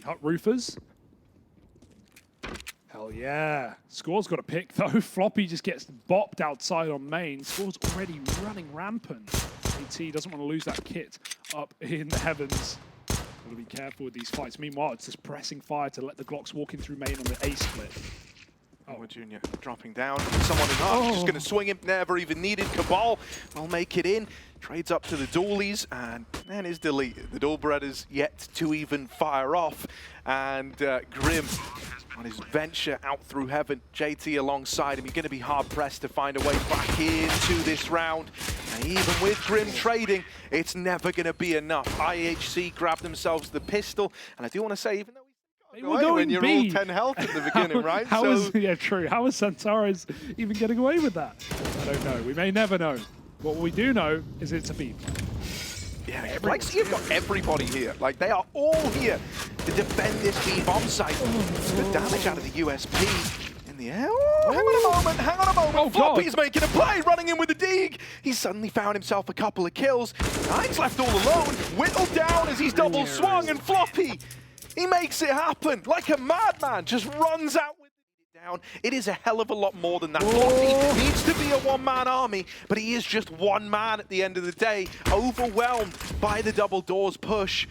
Cut roofers. Hell yeah. Score's got a pick though. Floppy just gets bopped outside on main. Score's already running rampant. AT doesn't want to lose that kit up in the heavens. Gotta be careful with these fights. Meanwhile, it's just pressing fire to let the Glocks walk in through main on the A split. Oh, Junior dropping down. Someone in arms just going to swing him. Never even needed. Cabal will make it in. Trades up to the Doolies and then is deleted. The Doolbreaders yet to even fire off. And Grim on his venture out through heaven. JT alongside him. You're going to be hard pressed to find a way back into this round. And even with Grim trading, it's never going to be enough. IHC grabbed themselves the pistol. And I do want to say, even though They were going when you're B. all 10 health at the beginning, right? Yeah, true. How is Santares even getting away with that? I don't know. We may never know. What we do know is it's a B. Yeah, like, so you've got everybody here. Like, they are all here to defend this B bomb site. The damage out of the USP in the air. Oh, hang on a moment. Oh, Floppy's making a play, running in with the dig. He's suddenly found himself a couple of kills. Nine's left all alone, whittled down as he's double swung, and Floppy, he makes it happen like a madman, just runs out with it down. It is a hell of a lot more than that. Floppy needs to be a one-man army, but he is just one man at the end of the day, overwhelmed by the double doors push.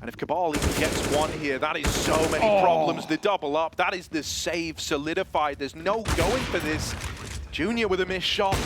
And if Cabal even gets one here, that is so many problems. The double up, that is the save solidified. There's no going for this. Junior with a missed shot.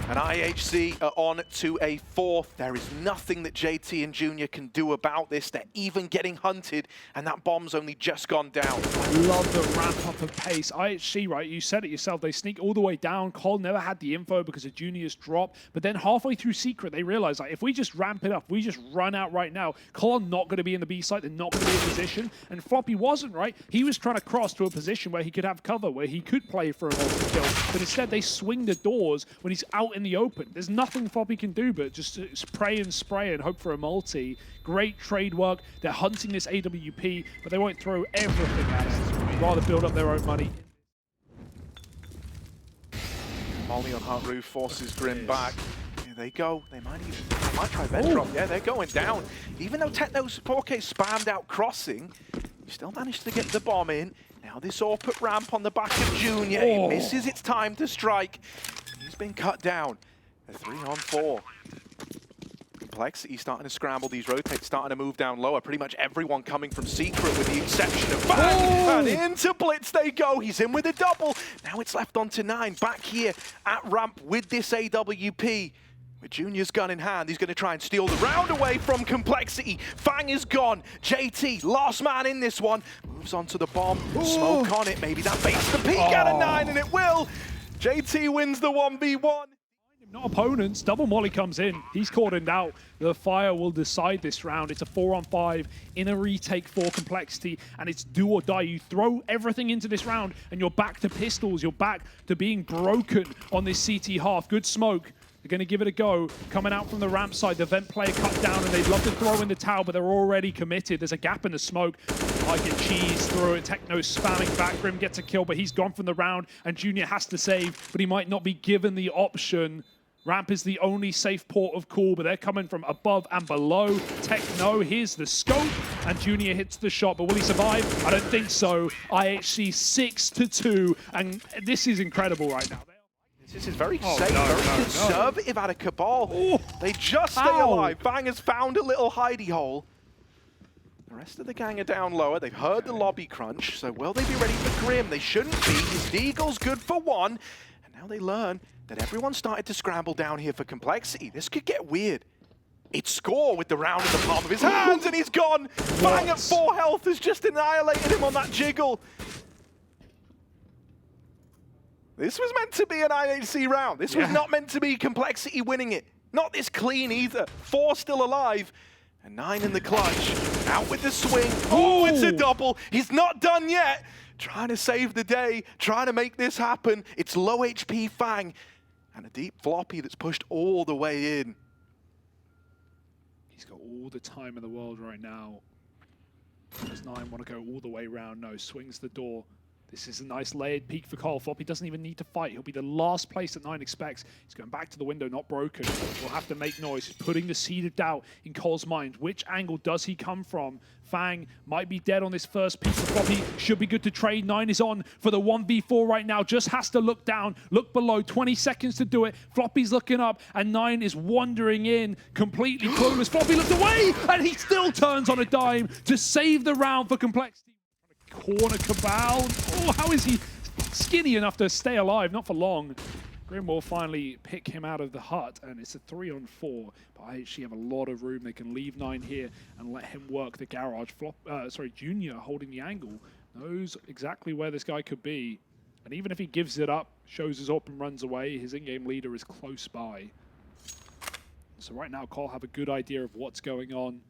And IHC are on to a fourth. There is nothing that JT and Junior can do about this. They're even getting hunted, and that bomb's only just gone down. I love the ramp up of pace. IHC, right, you said it yourself, they sneak all the way down. Cole never had the info because of Junior's drop, but then halfway through Secret, they realized, like, if we just ramp it up, we just run out right now, Cole are not going to be in the B site, they're not going to be in position, and Floppy wasn't, right? He was trying to cross to a position where he could have cover, where he could play for a multi-kill, but instead they swing the doors when he's out in the open. There's nothing Floppy can do but just spray and spray and hope for a multi. Great trade work. They're hunting this AWP, but they won't throw everything at it. Rather build up their own money. Molly on Heart Roof forces Grim back. Here they go. They might try vent drop. Yeah, they're going down. Even though Techno's Porke spammed out crossing, he still managed to get the bomb in. Now this AWP ramp on the back of Junior. He misses its time to strike. He's been cut down. A 3-on-4. Complexity starting to scramble these rotates, starting to move down lower. Pretty much everyone coming from Secret with the exception of Bang! And into Blitz they go. He's in with a double. Now it's left on to 9. Back here at ramp with this AWP. With Junior's gun in hand, he's going to try and steal the round away from Complexity. Fang is gone. JT, last man in this one, moves on to the bomb. Smoke on it. Maybe that baits the peak out of 9, and it will. JT wins the 1v1. Not opponents. Double Molly comes in. He's cordoned out. The fire will decide this round. It's a 4-on-5 in a retake for Complexity, and it's do or die. You throw everything into this round, and you're back to pistols. You're back to being broken on this CT half. Good smoke. They're going to give it a go. Coming out from the ramp side, the vent player cut down, and they'd love to throw in the tower, but they're already committed. There's a gap in the smoke. Like a cheese through it. Techno spamming back. Grim gets a kill, but he's gone from the round, and Junior has to save, but he might not be given the option. Ramp is the only safe port of call, but they're coming from above and below. Techno, here's the scope, and Junior hits the shot, but will he survive? I don't think so. IHC 6-2, and this is incredible right now. This is very safe, very conservative out of Cabal. They just stay alive. Bang has found a little hidey hole. The rest of the gang are down lower. They've heard the lobby crunch, so will they be ready for Grim? They shouldn't be. His Deagle's good for one, and now they learn that everyone started to scramble down here for Complexity. This could get weird. It's Score with the round in the palm of his hands, and he's gone. Bang at 4 health has just annihilated him on that jiggle. This was meant to be an IHC round. This was not meant to be Complexity winning it. Not this clean either. 4 still alive, and 9 in the clutch. Out with the swing. Oh, it's a double. He's not done yet. Trying to save the day, trying to make this happen. It's low HP Fang, and a deep Floppy that's pushed all the way in. He's got all the time in the world right now. Does 9 want to go all the way around? No, swings the door. This is a nice layered peek for Cole. Floppy doesn't even need to fight. He'll be the last place that 9 expects. He's going back to the window, not broken. Will have to make noise. He's putting the seed of doubt in Cole's mind. Which angle does he come from? Fang might be dead on this first piece of Floppy. Should be good to trade. 9 is on for the 1v4 right now. Just has to look down, look below. 20 seconds to do it. Floppy's looking up, and 9 is wandering in, completely clueless. Floppy looks away, and he still turns on a dime to save the round for Complexity. Corner Cabal. Oh, how is he skinny enough to stay alive? Not for long. Grim will finally pick him out of the hut, and it's a 3-on-4. But IHC have a lot of room. They can leave 9 here and let him work the garage. Junior holding the angle knows exactly where this guy could be. And even if he gives it up, shows his up and runs away, his in-game leader is close by. So right now, Cole have a good idea of what's going on.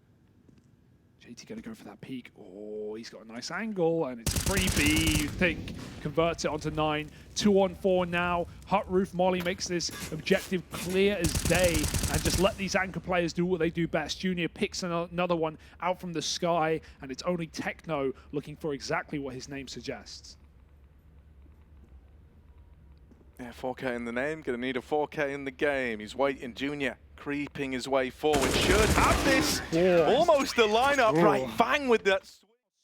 JT going to go for that peek. Oh, he's got a nice angle, and it's a freebie, you think. Converts it onto 9. 2-on-4 now. Hut Roof Molly makes this objective clear as day, and just let these anchor players do what they do best. Junior picks another one out from the sky, and it's only Techno looking for exactly what his name suggests. Yeah, 4K in the name, gonna need a 4K in the game. He's waiting, Junior creeping his way forward. Should have this. Almost the lineup, right? Fang with that.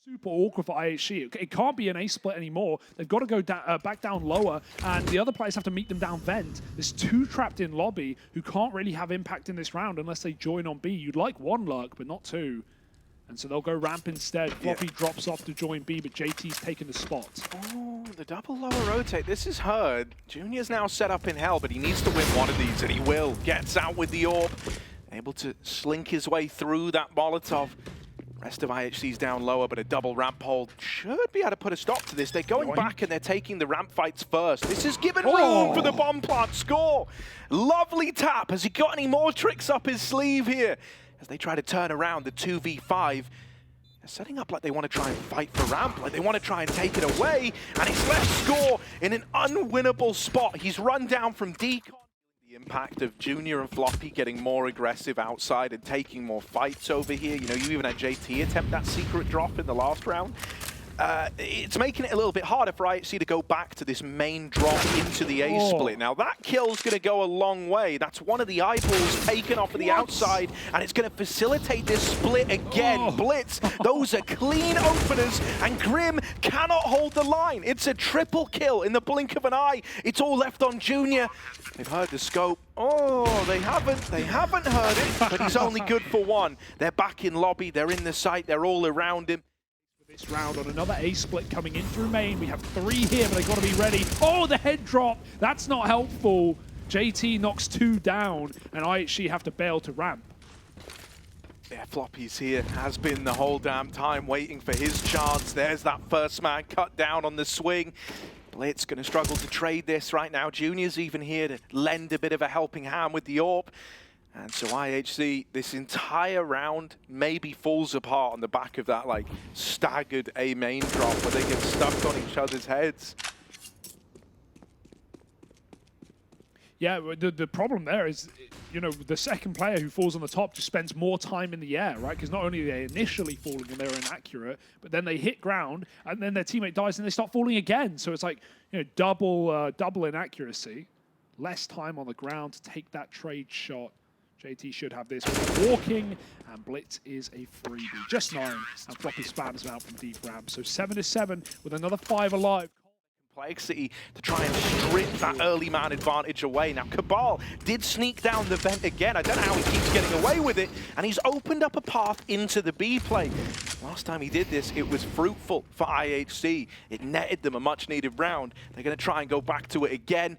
Super awkward for IHC. It can't be an A split anymore. They've got to go back down lower, and the other players have to meet them down vent. There's 2 trapped in lobby who can't really have impact in this round unless they join on B. You'd like 1 lurk, but not 2. And so they'll go ramp instead. Floppy drops off to join B, but JT's taking the spot. Oh, the double lower rotate. This is Herd. Junior's now set up in hell, but he needs to win one of these, and he will. Gets out with the orb. Able to slink his way through that Molotov. Rest of IHC's down lower, but a double ramp hold should be able to put a stop to this. They're going back and they're taking the ramp fights first. This is given room for the bomb plant score. Lovely tap. Has he got any more tricks up his sleeve here? As they try to turn around the 2v5, they're setting up like they want to try and fight for ramp, like they want to try and take it away, and he's left Score in an unwinnable spot. He's run down from decon. The impact of Junior and Floppy getting more aggressive outside and taking more fights over here. You know, you even had JT attempt that secret drop in the last round. It's making it a little bit harder for IHC to go back to this main drop into the A split. Now that kill's going to go a long way. That's one of the eyeballs taken off of the outside, and it's going to facilitate this split again. Blitz, those are clean openers, and Grim cannot hold the line. It's a triple kill in the blink of an eye. It's all left on Junior. They've heard the scope. Oh, they haven't heard it, but he's only good for 1. They're back in lobby, they're in the site, they're all around him. This round on another A split coming in through main. We have 3 here, but they've got to be ready. Oh, the head drop. That's not helpful. JT knocks 2 down, and IHC have to bail to ramp. Yeah, Floppy's here, has been the whole damn time waiting for his chance. There's that first man cut down on the swing. Blitz going to struggle to trade this right now. Junior's even here to lend a bit of a helping hand with the orb. And so IHC, this entire round maybe falls apart on the back of that like staggered A main drop where they get stuck on each other's heads. Yeah, the problem there is, you know, the second player who falls on the top just spends more time in the air, right? Because not only are they initially falling and they're inaccurate, but then they hit ground and then their teammate dies and they start falling again. So it's like, you know, double inaccuracy, less time on the ground to take that trade shot. JT should have this walking, and Blitz is a freebie. Just 9, and Floppy spams him out from deep ramp. So 7-7 with another 5 alive. Complexity to try and strip that early man advantage away. Now Cabal did sneak down the vent again. I don't know how he keeps getting away with it, and he's opened up a path into the B play. Last time he did this, it was fruitful for IHC. It netted them a much needed round. They're going to try and go back to it again.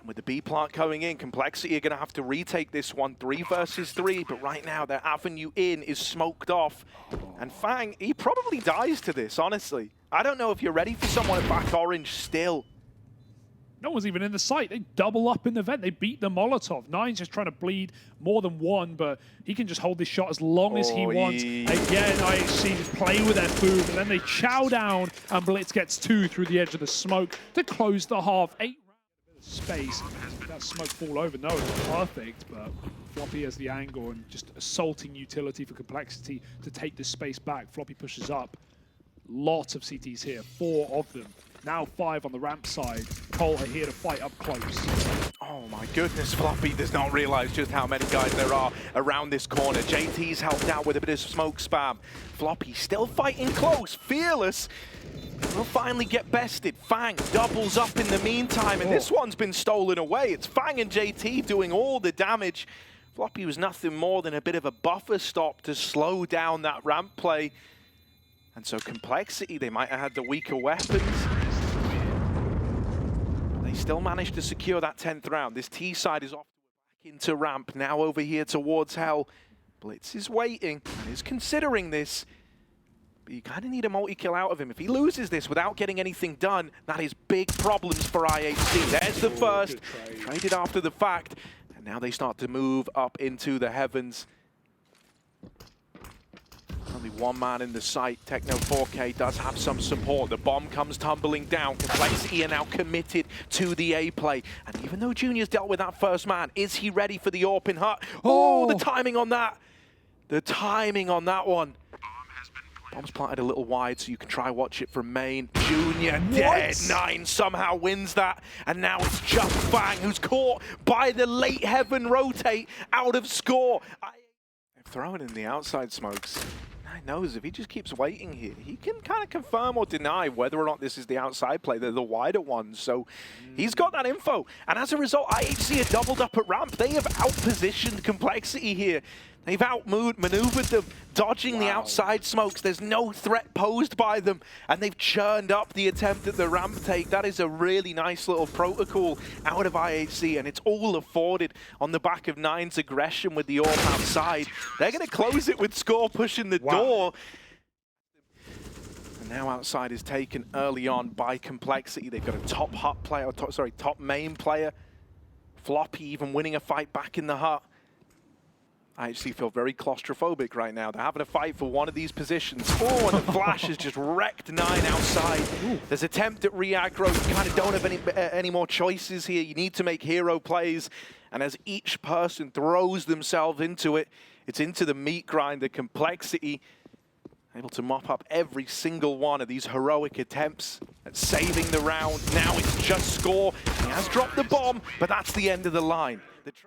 With the B plant coming in, Complexity are going to have to retake this one 3 versus 3, but right now their avenue in is smoked off. And Fang, he probably dies to this, honestly. I don't know if you're ready for someone at back orange still. No one's even in the site. They double up in the vent. They beat the Molotov. 9's just trying to bleed more than 1, but he can just hold this shot as long as he wants. Again, IHC just play with their food, and then they chow down, and Blitz gets 2 through the edge of the smoke to close the half. 8 space. That smoke fall over. No, it's perfect, but Floppy has the angle and just assaulting utility for Complexity to take the space back. Floppy pushes up. Lots of CTs here, 4 of them. Now 5 on the ramp side. Cole are here to fight up close. Oh my goodness, Floppy does not realize just how many guys there are around this corner. JT's helped out with a bit of smoke spam. Floppy still fighting close, fearless. Will finally get bested. Fang doubles up in the meantime, and this one's been stolen away. It's Fang and JT doing all the damage. Floppy was nothing more than a bit of a buffer stop to slow down that ramp play. And so Complexity, they might have had the weaker weapons. They still managed to secure that 10th round. This T side is off back into ramp, now over here towards Hell. Blitz is waiting and is considering this. But you kind of need a multi-kill out of him. If he loses this without getting anything done, that is big problems for IHC. There's the first, traded after the fact. And now they start to move up into the heavens. Only one man in the site. Techno 4K does have some support. The bomb comes tumbling down. Complexity are now committed to the A play. And even though Junior's dealt with that first man, is he ready for the open hut? Oh, the timing on that. The timing on that one. Bomb's planted a little wide, so you can try watch it from main. Junior dead. 9 somehow wins that. And now it's just Fang who's caught by the late heaven rotate out of score. They've thrown in the outside smokes. Knows if he just keeps waiting here, he can kind of confirm or deny whether or not this is the outside play. They're the wider ones, so he's got that info. And as a result, IHC are doubled up at ramp. They have outpositioned Complexity here. They've outmaneuvered them, dodging the outside smokes. There's no threat posed by them, and they've churned up the attempt at the ramp take. That is a really nice little protocol out of IHC, and it's all afforded on the back of Nine's aggression with the AWP outside. They're going to close it with Score pushing the door. And now outside is taken early on by Complexity. They've got a top hut player, top main player. Floppy even winning a fight back in the hut. I actually feel very claustrophobic right now. They're having a fight for one of these positions. Oh, and the flash has just wrecked Nine outside. There's attempt at re-aggro. You kind of don't have any more choices here. You need to make hero plays. And as each person throws themselves into it, it's into the meat grinder. Complexity able to mop up every single one of these heroic attempts at saving the round. Now it's just Score. He has dropped the bomb, but that's the end of the line. It's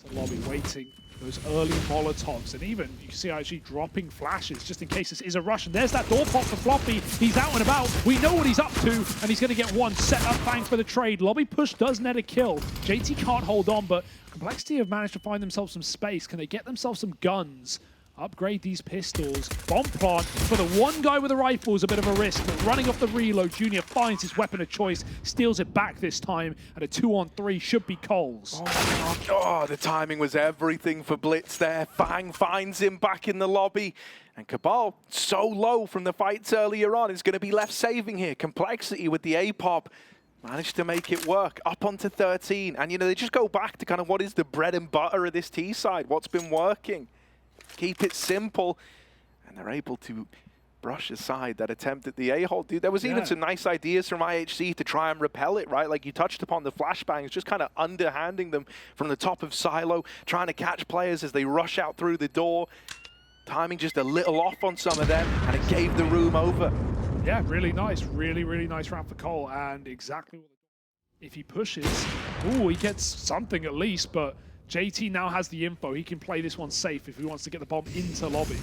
a lobby waiting. Those early Molotovs, and even you can see actually dropping flashes just in case this is a rush. And there's that door pop for Floppy. He's out and about. We know what he's up to, and he's going to get one set up. Bang for the trade. Lobby push does net a kill. JT can't hold on, but Complexity have managed to find themselves some space. Can they get themselves some guns? Upgrade these pistols. Bomb plant for the one guy with a rifle is a bit of a risk, but running off the reload, Junior finds his weapon of choice, steals it back this time, and a 2-on-3 should be Cole's. Oh, the timing was everything for Blitz there. Fang finds him back in the lobby. And Cabal, so low from the fights earlier on, is going to be left saving here. Complexity with the A-pop. Managed to make it work, up onto 13. And, you know, they just go back to kind of what is the bread and butter of this T side, what's been working. Keep it simple, and they're able to brush aside that attempt at the A-hole. Dude, there was even some nice ideas from IHC to try and repel it, right? Like you touched upon the flashbangs, just kind of underhanding them from the top of Silo, trying to catch players as they rush out through the door. Timing just a little off on some of them, and it gave the room over. Yeah, really nice. Really, really nice round for Cole, and exactly what if he pushes, ooh, he gets something at least, but JT now has the info. He can play this one safe if he wants to get the bomb into lobby.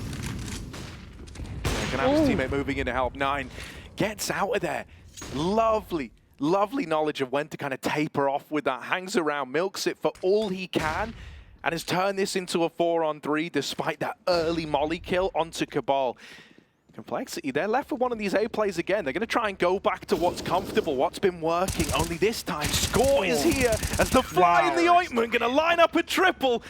Can have his teammate moving in to help. Nine gets out of there. Lovely, lovely knowledge of when to kind of taper off with that. Hangs around, milks it for all he can, and has turned this into a 4-on-3 despite that early molly kill onto Cabal. Complexity, they're left with one of these A plays again. They're going to try and go back to what's comfortable, what's been working. Only this time, Score is here as the fly in the ointment, going to line up a triple.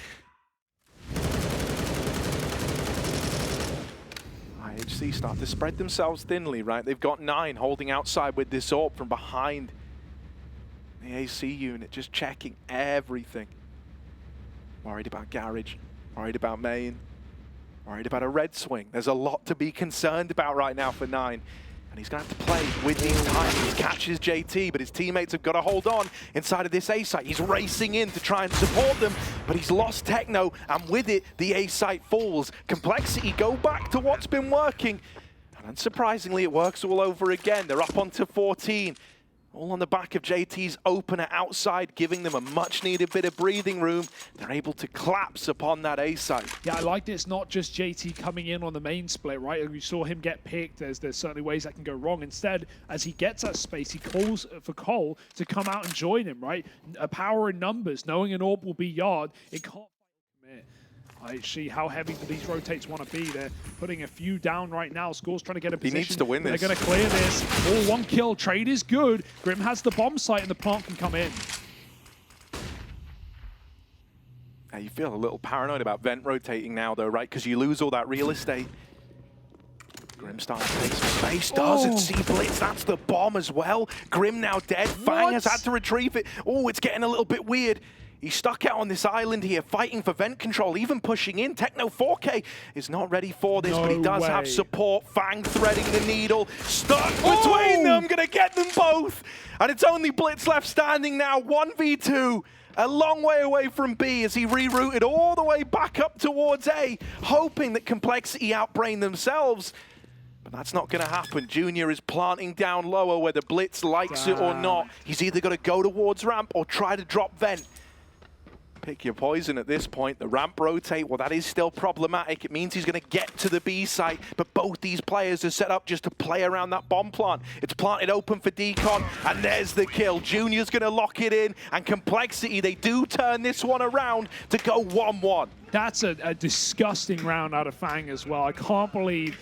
IHC start to spread themselves thinly, right? They've got 9 holding outside with this AWP from behind. The AC unit just checking everything. Worried about Garage, worried about main. Worried about a red swing. There's a lot to be concerned about right now for Nine. And he's going to have to play with these timings. Catches JT, but his teammates have got to hold on inside of this A site. He's racing in to try and support them, but he's lost Techno, and with it, the A site falls. Complexity go back to what's been working. And unsurprisingly, it works all over again. They're up onto 14. All on the back of JT's opener outside, giving them a much-needed bit of breathing room. They're able to collapse upon that A side. Yeah, I like it's not just JT coming in on the main split, right? We saw him get picked. There's certainly ways that can go wrong. Instead, as he gets that space, he calls for Cole to come out and join him, right? A power in numbers, knowing an AWP will be yard. It can't commit. IHC, how heavy do these rotates want to be? They're putting a few down right now. Score's trying to get a position. He needs to win this. They're going to clear this. All one kill. Trade is good. Grim has the bomb site and the plant can come in. Now you feel a little paranoid about vent rotating now though, right? Because you lose all that real estate. Grim starting to take some space, doesn't see Blitz, that's the bomb as well. Grim now dead, Fang has had to retrieve it. Oh, it's getting a little bit weird. He's stuck out on this island here, fighting for vent control, even pushing in. Techno 4K is not ready for this, but he does have support. Fang threading the needle, stuck between them, gonna get them both. And it's only Blitz left standing now, 1v2. A long way away from B as he rerouted all the way back up towards A, hoping that Complexity outbrain themselves. But that's not going to happen. Junior is planting down lower whether Blitz likes it or not. He's either got to go towards ramp or try to drop vent. Pick your poison at this point. The ramp rotate, well, that is still problematic. It means he's going to get to the B site, but both these players are set up just to play around that bomb plant. It's planted open for Decon, and there's the kill. Junior's going to lock it in, and Complexity, they do turn this one around to go 1-1. That's a disgusting round out of Fang as well. I can't believe